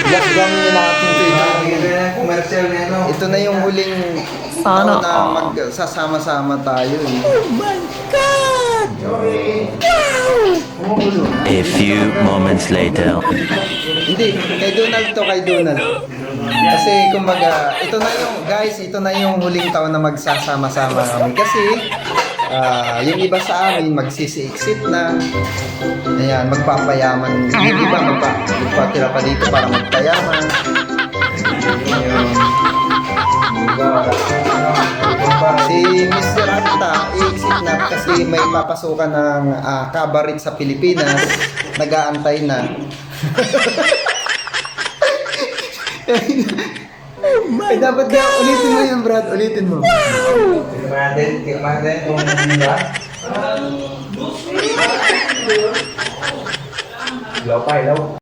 Last gawin natin ito. Commercial na ano. Ito na yung huling taon na magsasama-sama tayo. Oh my God! A few moments later. Hindi, kay Donald to, kay Donald. Kasi kumbaga, ito na yung, guys, ito na yung huling taon na magsasama-sama kami. Kasi, yung iba sa amin, magsisi-exit na. Ayan, magpapayaman. Yung iba, magpatira pa dito para magpayaman. Ayun. Si Mr. Anta, i-exit na kasi may papasukan ng kabaret sa Pilipinas. Nag-aantay na. Eh, dapat na, ulitin mo yun, Brad. Ulitin mo. Tignan natin kung ba. Ilaw pa, ilaw.